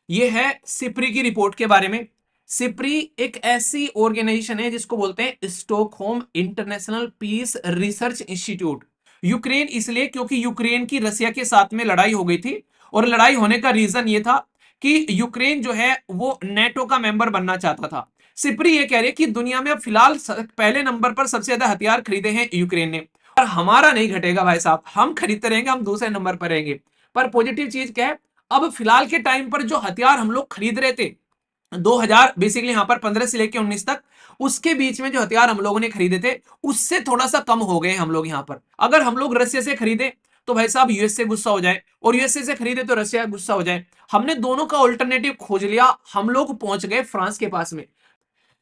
ये है सिप्री की रिपोर्ट के बारे में। सिप्री एक ऐसी ऑर्गेनाइजेशन है जिसको बोलते हैं Stockholm International Peace Research Institute. Ukraine इसलिए क्योंकि यूक्रेन की रसिया के साथ में लड़ाई हो गई थी, और लड़ाई होने का रीजन ये था कि यूक्रेन जो है वो नेटो का मेंबर बनना चाहता था। सिप्री ये कह रहे कि दुनिया में अब फिलहाल पहले नंबर पर सबसे ज्यादा हथियार खरीदे हैं यूक्रेन ने, और हमारा नहीं घटेगा भाई साहब, हम खरीदते रहेंगे, हम दूसरे नंबर पर रहेंगे। पर पॉजिटिव चीज क्या है, अब फिलहाल के टाइम पर जो हथियार हम लोग खरीद रहे थे 2000 बेसिकली यहां पर 15 से लेकर 19 तक, उसके बीच में जो हथियार हम लोगों ने खरीदे थे उससे थोड़ा सा कम हो गए हम लोग यहां पर। अगर हम लोग रशिया से खरीदे तो भाई साहब यूएसए गुस्सा हो जाए, और यूएसए से खरीदे तो रशिया गुस्सा हो जाए। हमने दोनों का ऑल्टरनेटिव खोज लिया, हम लोग पहुंच गए फ्रांस के पास में।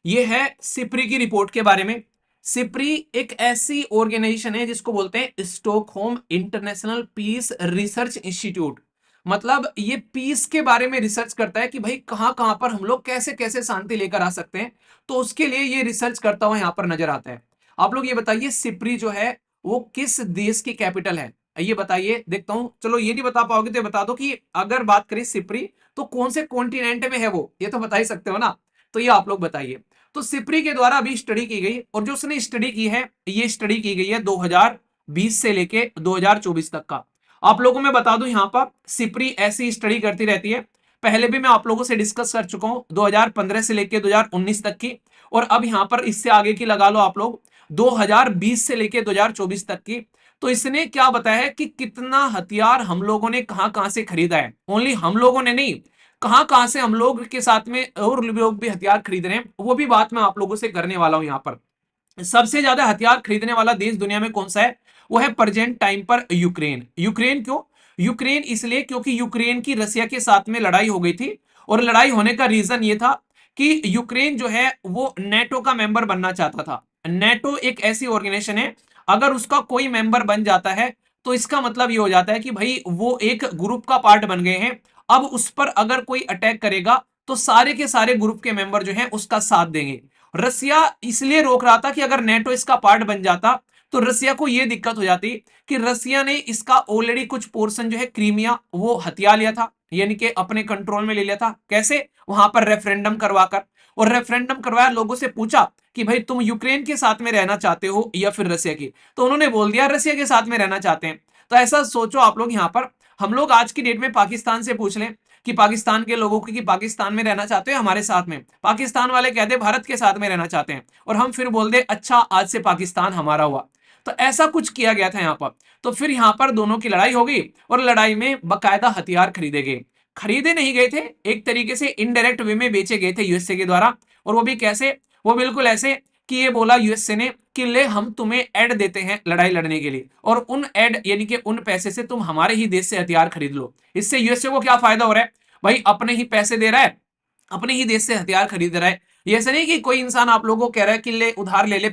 ये है सिप्री की रिपोर्ट के बारे में। सिप्री एक ऐसी ऑर्गेनाइजेशन है जिसको बोलते हैं Stockholm International Peace Research Institute. मतलब ये पीस के बारे में रिसर्च करता है कि भाई कहां कहां पर हम लोग कैसे कैसे शांति लेकर आ सकते हैं। तो उसके लिए ये रिसर्च करता हुआ यहां पर नजर आता है। आप लोग ये बताइए सिप्री जो है वो किस देश की कैपिटल है, ये बताइए देखता हूं। चलो ये नहीं बता पाओगे तो ये बता दो कि अगर बात करें सिप्री तो कौन से कॉन्टिनेंट में है वो, ये तो बता ही सकते हो ना। तो ये आप लोग बताइए। तो सिप्री के द्वारा अभी स्टडी की गई, और जो उसने स्टडी की है ये स्टडी की गई है 2020 से लेके 2024 तक का। आप लोगों में बता दूं यहां पर सिप्री ऐसी स्टडी करती रहती है। पहले भी मैं आप लोगों से डिस्कस कर चुका हूं 2015 से लेके 2019 तक की, और अब यहां पर इससे आगे की लगा लो आप लोग 2020 से लेके 2024 तक की। तो इसने क्या बताया है कि कितना हथियार हम लोगों ने कहां कहां से खरीदा है। ओनली हम लोगों ने नहीं, कहां कहां से हम लोग के साथ में और लोग भी हथियार खरीद रहे हैं, वो भी बात मैं आप लोगों से करने वाला हूं। यहां पर सबसे ज्यादा हथियार खरीदने वाला देश दुनिया में कौन सा है, वो है प्रेजेंट टाइम पर यूक्रेन। यूक्रेन क्यों, यूक्रेन इसलिए क्योंकि यूक्रेन की रसिया के साथ में लड़ाई हो गई थी, और लड़ाई होने का रीजन ये था कि यूक्रेन जो है वो नेटो का मेंबर बनना चाहता था। नेटो एक ऐसी ऑर्गेनाइजेशन है, अगर उसका कोई मेंबर बन जाता है तो इसका मतलब ये हो जाता है कि भाई वो एक ग्रुप का पार्ट बन गए हैं। अब उस पर अगर कोई अटैक करेगा तो सारे के सारे ग्रुप के मेंबर जो है उसका साथ देंगे। रसिया इसलिए रोक रहा था कि अगर नेटो इसका पार्ट बन जाता तो रसिया को यह दिक्कत हो जाती कि रसिया ने इसका ऑलरेडी कुछ पोर्शन जो है क्रीमिया वो हथिया लिया था, यानी कि अपने कंट्रोल में ले लिया था। कैसे, वहां पर रेफरेंडम करवाकर, और रेफरेंडम करवाया, लोगों से पूछा कि भाई तुम यूक्रेन के साथ में रहना चाहते हो या फिर रसिया की, तो उन्होंने बोल दिया रसिया के साथ में रहना चाहते हैं। तो ऐसा सोचो आप लोग, यहां पर हम लोग आज की डेट में पाकिस्तान से पूछ लें कि पाकिस्तान के लोगों को कि पाकिस्तान में रहना चाहते हो हमारे साथ में, पाकिस्तान वाले कहते भारत के साथ में रहना चाहते हैं, और हम फिर बोल दे अच्छा आज से पाकिस्तान हमारा हुआ। तो ऐसा कुछ किया गया था यहाँ पर। तो फिर यहाँ पर दोनों की लड़ाई हो गई, और लड़ाई में बकायदा हथियार खरीदे गए। खरीदे नहीं गए थे, एक तरीके से इनडायरेक्ट वे में बेचे गए थे यूएसए के द्वारा। और वो भी कैसे, वो बिल्कुल ऐसे कि ये बोला यूएसए ने कि ले हम तुम्हें ऐड देते हैं लड़ाई लड़ने के लिए, और उन ऐड यानी कि उन पैसे से तुम हमारे ही देश से हथियार खरीद लो। इससे यूएसए को क्या फायदा हो रहा है, भाई अपने ही पैसे दे रहा है, अपने ही देश से हथियार खरीद रहा है। ये ऐसा नहीं कि कोई इंसान आप लोगों को कह रहा है कि ले उधार ले ले,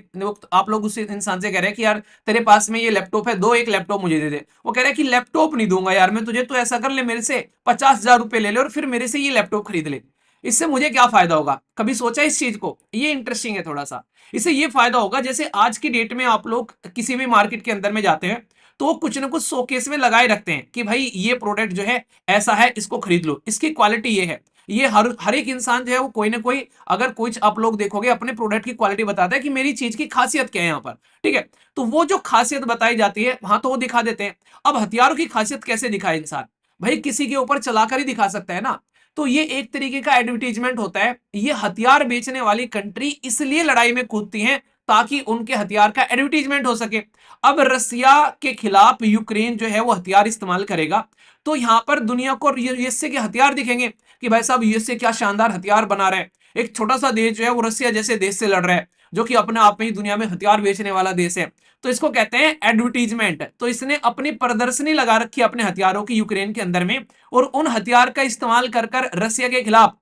आप लोग उस इंसान से कह रहे हैं कि यार तेरे पास में ये लैपटॉप है, दो एक लैपटॉप मुझे दे दे। वो कह रहा है कि लैपटॉप नहीं दूंगा यार मैं तुझे, तो ऐसा कर ले मेरे से 50,000 रुपए ले ले और फिर मेरे से ये लैपटॉप खरीद ले। इससे मुझे क्या फायदा होगा, कभी सोचा इस चीज को, ये इंटरेस्टिंग है थोड़ा सा। इससे ये फायदा होगा, जैसे आज की डेट में आप लोग किसी भी मार्केट के अंदर में जाते हैं तो वो कुछ ना कुछ शोकेस में लगाए रखते हैं कि भाई ये प्रोडक्ट जो है ऐसा है, इसको खरीद लो, इसकी क्वालिटी ये है। ये हर एक इंसान जो है वो कोई ना कोई, अगर कुछ आप लोग देखोगे अपने प्रोडक्ट की क्वालिटी बताता है कि मेरी चीज की खासियत क्या है यहाँ पर, ठीक है। तो वो जो खासियत बताई जाती है वहां तो वो दिखा देते हैं। अब हथियारों की खासियत कैसे दिखाए इंसान, भाई किसी के ऊपर चलाकर ही दिखा सकता है ना। तो ये एक तरीके का एडवर्टीजमेंट होता है। ये हथियार बेचने वाली कंट्री इसलिए लड़ाई में कूदती हैं ताकि उनके हथियार का एडवर्टीजमेंट हो सके। अब रसिया के खिलाफ यूक्रेन जो है वो हथियार इस्तेमाल करेगा, तो यहां पर दुनिया को यूएसए के हथियार दिखेंगे कि भाई साहब यूएसए क्या शानदार हथियार बना रहे हैं। एक छोटा सा देश जो है वो रसिया जैसे देश से लड़ रहा है, जो कि अपने आप में ही दुनिया में हथियार बेचने वाला देश है। तो इसको कहते हैं एडवर्टीजमेंट। तो इसने अपनी प्रदर्शनी लगा रखी है अपने हथियारों की यूक्रेन के अंदर में, और उन हथियार का इस्तेमाल कर कर रसिया के खिलाफ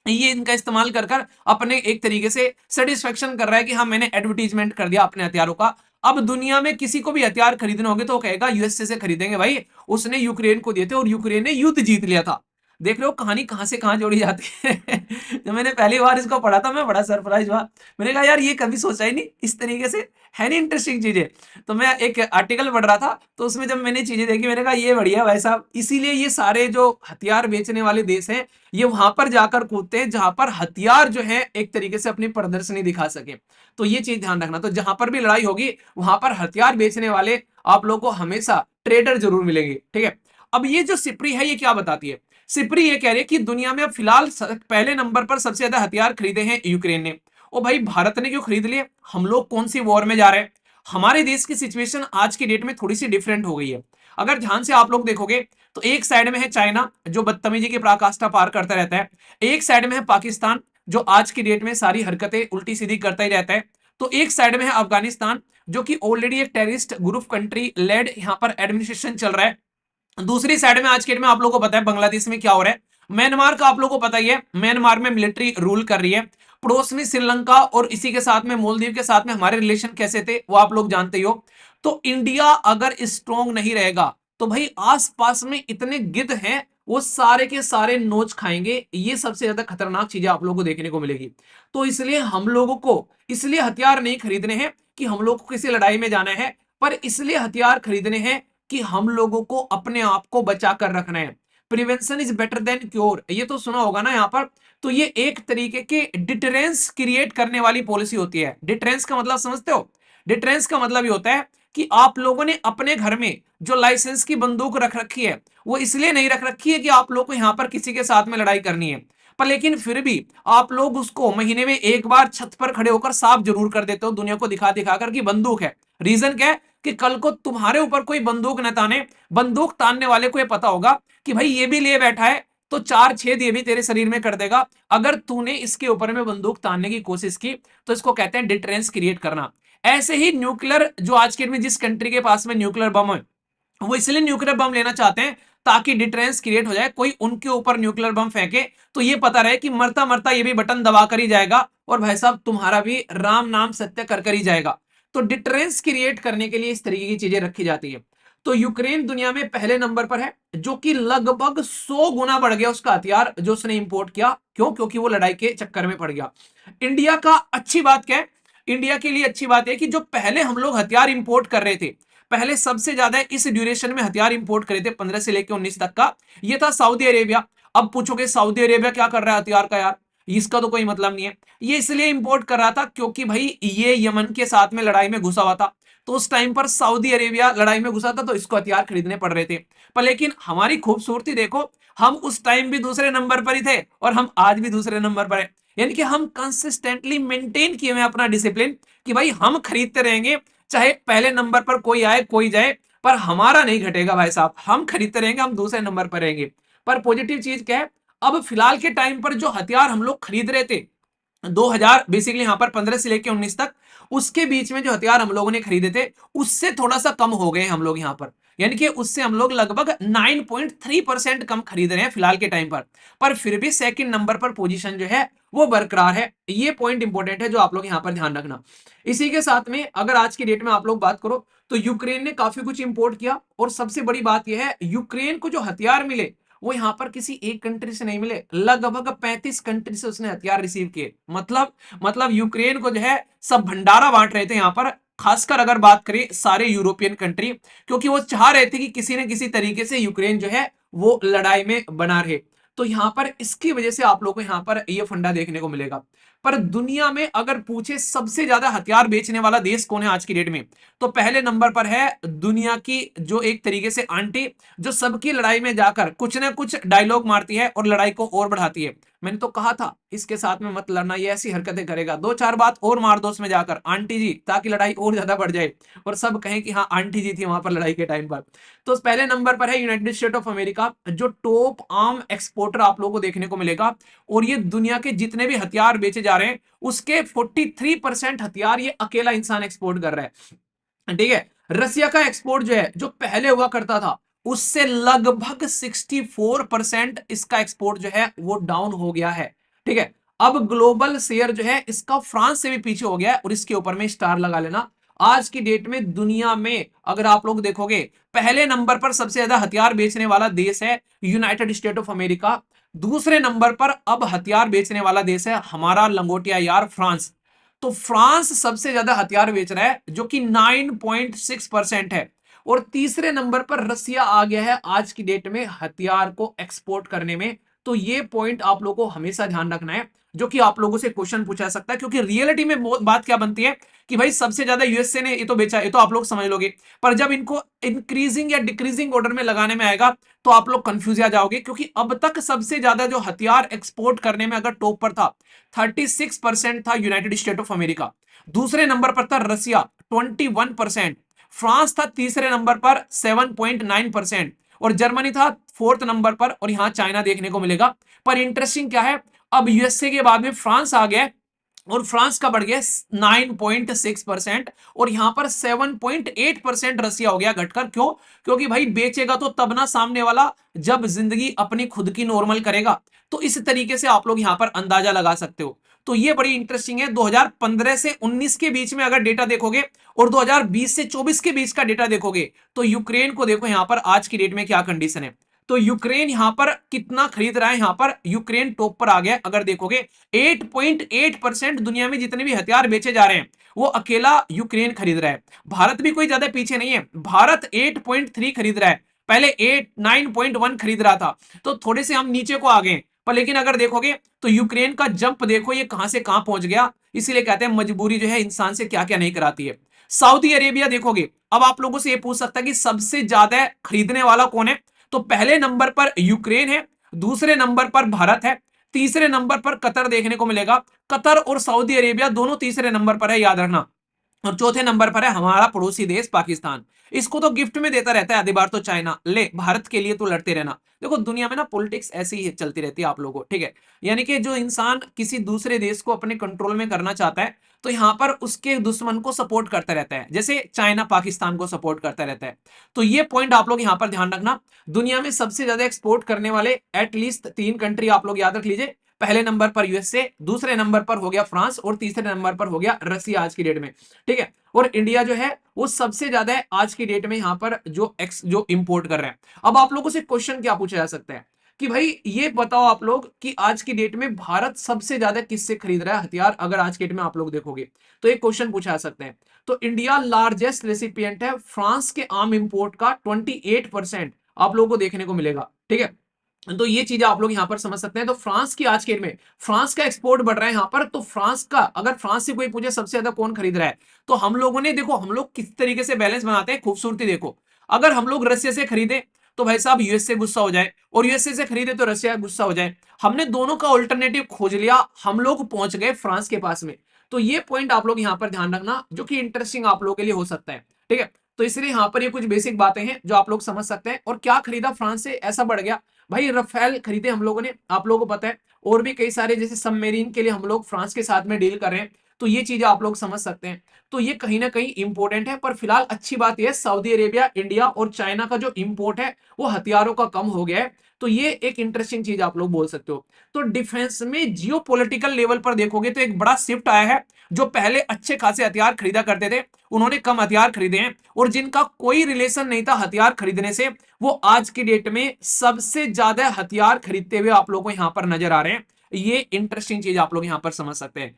ये इनका इस्तेमाल कर कर अपने एक तरीके से सेटिस्फेक्शन कर रहा है कि हाँ मैंने एडवर्टीजमेंट कर दिया अपने हथियारों का। अब दुनिया में किसी को भी हथियार खरीदने होंगे तो वो कहेगा यूएसए से खरीदेंगे भाई, उसने यूक्रेन को दिए थे और यूक्रेन ने युद्ध जीत लिया था। देख रहे हो कहानी कहां से कहां जोड़ी जाती है। जब मैंने पहली बार इसको पढ़ा था मैं बड़ा सरप्राइज हुआ। मैंने कहा यार ये कभी सोचा ही नहीं इस तरीके से, है नहीं इंटरेस्टिंग चीजें। तो मैं एक आर्टिकल पढ़ रहा था, तो उसमें जब मैंने चीजें देखी मैंने कहा ये बढ़िया भाई साहब। इसीलिए ये सारे जो हथियार बेचने वाले देश हैं ये वहां पर जाकर कूदते हैं जहां पर हथियार जो है एक तरीके से अपनी प्रदर्शनी दिखा सके। तो ये चीज ध्यान रखना। तो जहां पर भी लड़ाई होगी वहां पर हथियार बेचने वाले आप लोगों को हमेशा ट्रेडर जरूर मिलेंगे, ठीक है। अब ये जो सिप्री है ये क्या बताती है? सिप्री ये कह रही है कि दुनिया में अब फिलहाल पहले नंबर पर सबसे ज्यादा हथियार खरीदे हैं यूक्रेन ने। ओ भाई भारत ने क्यों खरीद लिए? हम लोग कौन सी वॉर में जा रहे हैं? हमारे देश की सिचुएशन आज की डेट में थोड़ी सी डिफरेंट हो गई है। अगर ध्यान से आप लोग देखोगे तो एक साइड में है चाइना जो बदतमीजी की पराकाष्ठा पार करता रहता है, एक साइड में है पाकिस्तान जो आज की डेट में सारी हरकतें उल्टी सीधी करता ही रहता है, तो एक साइड में है अफगानिस्तान जो कि ऑलरेडी एक टेररिस्ट ग्रुप कंट्री लेड यहां पर एडमिनिस्ट्रेशन चल रहा है। दूसरी साइड में आज के डेट में आप लोगों को पता है बांग्लादेश में क्या हो रहा है। म्यांमार का आप लोगों को पता ही है, म्यांमार में मिलिट्री रूल कर रही है। पड़ोस में श्रीलंका और इसी के साथ में मालदीव के साथ में हमारे रिलेशन कैसे थे वो आप लोग जानते ही हो। तो इंडिया अगर स्ट्रांग नहीं रहेगा तो भाई आसपास में इतने गिद्ध हैं वो सारे के सारे नोच खाएंगे। ये सबसे ज्यादा खतरनाक चीजें आप लोगों को देखने को मिलेगी। तो इसलिए हम लोगों को इसलिए हथियार नहीं खरीदने हैं कि हम लोग को किसी लड़ाई में जाना है, पर इसलिए हथियार खरीदने हैं कि हम लोगों को अपने आप को बचा कर रखना है। Prevention is better than cure, ये तो सुना होगा ना यहाँ पर। तो ये एक तरीके के डिटरेंस क्रिएट करने वाली पॉलिसी होती है। डिटरेंस का मतलब समझते हो? डिटरेंस का मतलब ये होता है कि आप लोगों ने अपने घर में जो लाइसेंस की बंदूक रख रखी है वो इसलिए नहीं रख रखी है कि आप लोग को यहां पर किसी के साथ में लड़ाई करनी है, पर लेकिन फिर भी आप लोग उसको महीने में एक बार छत पर खड़े होकर साफ जरूर कर देते हो दुनिया को दिखा दिखाकर कि बंदूक है। रीजन क्या है? कि कल को तुम्हारे ऊपर कोई बंदूक न ताने, बंदूक तानने वाले को ये पता होगा कि भाई ये भी लिए बैठा है तो चार छेद ये भी तेरे शरीर में कर देगा अगर तूने इसके ऊपर में बंदूक तानने की कोशिश की। तो इसको कहते हैं डिटरेंस क्रिएट करना। ऐसे ही न्यूक्लियर जो आज के में जिस कंट्री के पास में न्यूक्लियर बम है वो इसलिए न्यूक्लियर बम लेना चाहते हैं ताकि डिटरेंस क्रिएट हो जाए। कोई उनके ऊपर न्यूक्लियर बम फेंके तो ये पता रहे कि मरता मरता ये भी बटन दबा कर ही जाएगा और भाई साहब तुम्हारा भी राम नाम सत्य कर कर ही जाएगा। तो डिटरेंस क्रिएट करने के लिए इस तरीके की चीजें रखी जाती है। तो यूक्रेन दुनिया में पहले नंबर पर है जो कि लगभग 100 गुना बढ़ गया उसका हथियार जो उसने इंपोर्ट किया। क्यों? क्योंकि वो लड़ाई के चक्कर में पड़ गया। इंडिया का अच्छी बात क्या है? इंडिया के लिए अच्छी बात है कि जो पहले हम लोग हथियार इंपोर्ट कर रहे थे, पहले सबसे ज्यादा इस ड्यूरेशन में हथियार इंपोर्ट करे थे 15 से लेकर 19 तक का, ये था सऊदी अरेबिया। अब पूछोगे सऊदी अरेबिया क्या कर रहा है हथियार का? यार इसका तो कोई मतलब नहीं है। ये इसलिए इंपोर्ट कर रहा था क्योंकि भाई ये यमन के साथ में लड़ाई में घुसा हुआ था, तो उस टाइम पर सऊदी अरेबिया लड़ाई में घुसा था तो इसको हथियार खरीदने पड़ रहे थे। पर लेकिन हमारी खूबसूरती देखो, हम उस टाइम भी दूसरे नंबर पर ही थे और हम आज भी दूसरे नंबर पर है। यानी कि हम कंसिस्टेंटली मेंटेन किए हुए अपना डिसिप्लिन कि भाई हम खरीदते रहेंगे चाहे पहले नंबर पर कोई आए कोई जाए, पर हमारा नहीं घटेगा भाई साहब। हम खरीदते रहेंगे, हम दूसरे नंबर पर रहेंगे। पर पॉजिटिव चीज क्या है? अब फिलहाल के टाइम पर जो हथियार हम लोग खरीद रहे थे 2000 बेसिकली यहां पर 15 से लेकर 19 तक, उसके बीच में जो हथियार हम लोगों ने खरीदे थे उससे थोड़ा सा कम हो गए हम लोग यहां पर। यानी कि उससे हम लोग लगभग 9.3% कम खरीद रहे हैं फिलहाल के टाइम पर फिर भी सेकंड नंबर पर पोजीशन जो है वो बरकरार है। ये पॉइंट इंपॉर्टेंट है जो आप लोग यहां पर ध्यान रखना। इसी के साथ में अगर आज की डेट में आप लोग बात करो तो यूक्रेन ने काफी कुछ इंपोर्ट किया और सबसे बड़ी बात यह है यूक्रेन को जो हथियार मिले वो यहां पर किसी एक कंट्री से नहीं मिले, लगभग 35 कंट्री से उसने हथियार रिसीव किए। मतलब यूक्रेन को जो है सब भंडारा बांट रहे थे यहां पर, खासकर अगर बात करें सारे यूरोपियन कंट्री, क्योंकि वो चाह रहे थे कि किसी न किसी तरीके से यूक्रेन जो है वो लड़ाई में बना रहे। तो यहां पर इसकी वजह से आप लोगों को यहां पर ये फंडा देखने को मिलेगा। पर दुनिया में अगर पूछे सबसे ज्यादा हथियार बेचने वाला देश कौन है आज की डेट में, तो पहले नंबर पर है दुनिया की जो एक तरीके से आंटी जो सबकी लड़ाई में जाकर कुछ ना कुछ डायलॉग मारती है और लड़ाई को और बढ़ाती है। मैंने तो कहा था इसके साथ में मत लड़ना, ये ऐसी हरकतें करेगा, दो चार बात और मार दो उसमें जाकर आंटी जी, ताकि लड़ाई और ज्यादा बढ़ जाए और सब कहें कि हाँ आंटी जी थी वहां पर लड़ाई के टाइम पर। तो पहले नंबर पर है यूनाइटेड स्टेट ऑफ अमेरिका जो टॉप आर्म एक्सपोर्टर आप लोगों को देखने को मिलेगा। और ये दुनिया के जितने भी हथियार बेचे जा रहे हैं उसके 43% हथियार ये अकेला इंसान एक्सपोर्ट कर रहा है, ठीक है। रसिया का एक्सपोर्ट जो है जो पहले हुआ करता था उससे लगभग 64% इसका एक्सपोर्ट जो है वो डाउन हो गया है, ठीक है। अब ग्लोबल शेयर जो है इसका फ्रांस से भी पीछे हो गया है और इसके ऊपर में स्टार लगा लेना। आज की डेट में दुनिया में अगर आप लोग देखोगे, पहले नंबर पर सबसे ज्यादा हथियार बेचने वाला देश है यूनाइटेड स्टेट ऑफ अमेरिका। दूसरे नंबर पर अब हथियार बेचने वाला देश है हमारा लंगोटिया यार फ्रांस। तो फ्रांस सबसे ज्यादा हथियार बेच रहा है जो कि 9.6% है। और तीसरे नंबर पर रसिया आ गया है आज की डेट में हथियार को एक्सपोर्ट करने में। तो ये पॉइंट आप लोगों को हमेशा ध्यान रखना है, जो कि आप लोगों से क्वेश्चन पूछा सकता है, क्योंकि रियलिटी में बात क्या बनती है कि भाई सबसे ज्यादा यूएसए ने ये तो बेचा, ये तो आप लोग समझ लोगे, पर जब इनको इंक्रीजिंग या डिक्रीजिंग ऑर्डर में लगाने में आएगा तो आप लोग कंफ्यूज आ जाओगे, क्योंकि अब तक सबसे ज्यादा जो हथियार एक्सपोर्ट करने में अगर टॉप पर था 36% था यूनाइटेड स्टेट ऑफ अमेरिका। दूसरे नंबर पर था रसिया 21%। फ्रांस था तीसरे नंबर पर 7.9%। और जर्मनी था फोर्थ नंबर पर, और यहां चाइना देखने को मिलेगा। पर इंटरेस्टिंग क्या है, अब यूएसए के बाद में फ्रांस आ गया, और फ्रांस का बढ़ गया 9.6%। और यहां पर 7.8% रसिया हो गया घटकर। क्यों? क्योंकि भाई बेचेगा तो तब ना सामने वाला, जब जिंदगी अपनी खुद की नॉर्मल करेगा। तो इस तरीके से आप लोग यहां पर अंदाजा लगा सकते हो। तो ये बड़ी इंटरेस्टिंग है। 2015 से 19 के बीच में अगर डेटा देखोगे और 2020 से 24 के बीच का डेटा देखोगे, तो यूक्रेन को देखो यहां पर आज की डेट में क्या कंडीशन है। तो यूक्रेन यहां पर कितना खरीद रहा है, यहां पर यूक्रेन टॉप पर आ गया अगर देखोगे। 8.8% दुनिया में जितने भी हथियार बेचे जा रहे हैं वो अकेला यूक्रेन खरीद रहा है। भारत भी कोई ज्यादा पीछे नहीं है, भारत 8.3 खरीद रहा है, पहले 9.1 खरीद रहा था। तो थोड़े से हम नीचे को आ गए, पर लेकिन अगर देखोगे तो यूक्रेन का जंप देखो ये कहां से कहां पहुंच गया। इसीलिए कहते हैं मजबूरी जो है इंसान से क्या क्या नहीं कराती है। सऊदी अरेबिया देखोगे, अब आप लोगों से ये पूछ सकता है कि सबसे ज्यादा खरीदने वाला कौन है। तो पहले नंबर पर यूक्रेन है, दूसरे नंबर पर भारत है, तीसरे नंबर पर कतर देखने को मिलेगा। कतर और सऊदी अरेबिया दोनों तीसरे नंबर पर है, याद रखना। और चौथे नंबर पर है हमारा पड़ोसी देश पाकिस्तान। इसको तो गिफ्ट में देता रहता है आधी बार तो चाइना, ले भारत के लिए तो लड़ते रहना। देखो दुनिया में ना पॉलिटिक्स ऐसी ही चलती रहती है आप लोगों को, ठीक है। यानी कि जो इंसान किसी दूसरे देश को अपने कंट्रोल में करना चाहता है, तो यहां पर उसके दुश्मन को सपोर्ट करता रहता है, जैसे चाइना पाकिस्तान को सपोर्ट करता रहता है। तो ये पॉइंट आप लोग यहां पर ध्यान रखना। दुनिया में सबसे ज्यादा एक्सपोर्ट करने वाले एटलीस्ट 3 कंट्री आप लोग याद रख लीजिए। पहले नंबर पर यूएसए, दूसरे नंबर पर हो गया फ्रांस, और तीसरे नंबर पर हो गया रसिया आज की डेट में, ठीक है। और इंडिया जो है वो सबसे ज्यादा है आज की डेट में यहां पर जो इंपोर्ट कर रहे हैं। अब आप लोगों से क्वेश्चन क्या पूछा जा सकता है कि भाई ये बताओ आप लोग कि आज की डेट में भारत सबसे ज्यादा किससे खरीद रहा है हथियार, अगर आज की डेट में आप लोग देखोगे तो एक क्वेश्चन पूछा जा सकता है। तो इंडिया लार्जेस्ट रेसिपिएंट है फ्रांस के आर्म इंपोर्ट का, 28% आप लोगों को देखने को मिलेगा, ठीक है। तो ये चीजें आप लोग यहां पर समझ सकते हैं। तो फ्रांस की आज के डेट में फ्रांस का एक्सपोर्ट बढ़ रहा है यहां पर। तो फ्रांस का, अगर फ्रांस से कोई पूछे सबसे ज्यादा कौन खरीद रहा है, तो हम लोगों ने देखो हम लोग किस तरीके से बैलेंस बनाते हैं, खूबसूरती देखो। अगर हम लोग रसिया से खरीदे तो भाई साहब यूएस से गुस्सा हो जाए, और यूएसए से खरीदे तो रशिया गुस्सा हो जाए। हमने दोनों का ऑल्टरनेटिव खोज लिया, हम लोग पहुंच गए फ्रांस के पास में। तो ये पॉइंट आप लोग यहां पर ध्यान रखना, जो कि इंटरेस्टिंग आप लोगों के लिए हो सकता है, ठीक है। तो इसलिए यहां पर ये कुछ बेसिक बातें हैं जो आप लोग समझ सकते हैं। और क्या खरीदा फ्रांस से, ऐसा बढ़ गया भाई, रफेल खरीदे हम लोगों ने, आप लोगों को पता है। और भी कई सारे जैसे सबमेरीन के लिए हम लोग फ्रांस के साथ में डील कर रहे हैं। तो ये चीजें आप लोग समझ सकते हैं। तो ये कहीं ना कहीं इंपॉर्टेंट है। पर फिलहाल अच्छी बात यह सऊदी अरेबिया, इंडिया और चाइना का जो इंपोर्ट है वो हथियारों का कम हो गया है। तो ये एक इंटरेस्टिंग चीज आप लोग बोल सकते हो। तो डिफेंस में जियो पॉलिटिकल लेवल पर देखोगे तो एक बड़ा शिफ्ट आया है। जो पहले अच्छे खासे हथियार खरीदा करते थे उन्होंने कम हथियार खरीदे हैं, और जिनका कोई रिलेशन नहीं था हथियार खरीदने से, वो आज की डेट में सबसे ज्यादा हथियार खरीदते हुए आप लोगों को यहां पर नजर आ रहे हैं। ये इंटरेस्टिंग चीज आप लोग यहां पर समझ सकते हैं।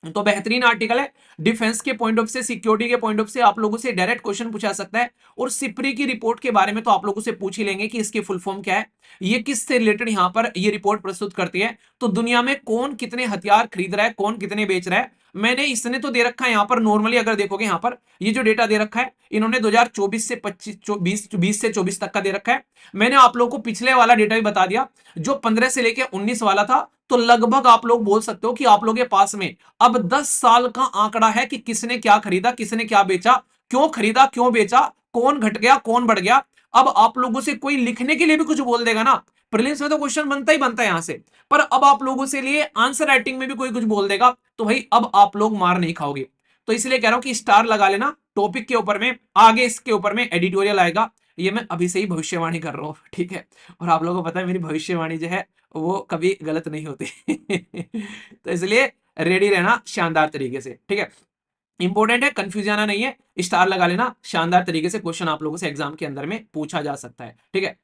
तो बेहतरीन आर्टिकल है। डिफेंस के पॉइंट ऑफ से, सिक्योरिटी के पॉइंट ऑफ से आप लोगों से डायरेक्ट क्वेश्चन पूछा सकता है। और सिप्री की रिपोर्ट के बारे में तो आप लोगों से पूछ ही लेंगे कि इसकी फुल फॉर्म क्या है, ये किससे रिलेटेड यहां पर ये रिपोर्ट प्रस्तुत करती है। तो दुनिया में कौन कितने हथियार खरीद रहा है, कौन कितने बेच रहा है, मैंने इसने तो दे रखा है यहां पर। नॉर्मली अगर देखोगे यहां पर ये जो डेटा दे रखा है, इन्होंने 2024 से 25 20 से 24 तक का दे रखा है। मैंने आप लोगों को पिछले वाला डेटा भी बता दिया जो 15 से लेकर 19 वाला था। तो लगभग आप लोग बोल सकते हो कि आप लोगों के पास में अब 10 साल का आंकड़ा है कि किसने क्या खरीदा, किसने क्या बेचा, क्यों खरीदा, क्यों बेचा, कौन घट गया, कौन बढ़ गया। अब आप लोगों से कोई लिखने के लिए भी कुछ बोल देगा ना, प्रीलिम्स में तो क्वेश्चन बनता ही बनता है यहां से, पर अब आप लोगों से लिए आंसर राइटिंग में भी कोई कुछ बोल देगा तो भाई अब आप लोग मार नहीं खाओगे। तो इसलिए कह रहा हूं कि स्टार लगा लेना टॉपिक के ऊपर में, आगे इसके ऊपर में एडिटोरियल आएगा। ये मैं अभी से ही भविष्यवाणी कर रहा हूं, ठीक है। और आप लोगों को पता है मेरी भविष्यवाणी जो है वो कभी गलत नहीं होती। तो इसलिए रेडी रहना शानदार तरीके से, ठीक है। इंपॉर्टेंट है, कंफ्यूज आना नहीं है, स्टार लगा लेना, शानदार तरीके से क्वेश्चन आप लोगों से एग्जाम के अंदर में पूछा जा सकता है। ठीक है,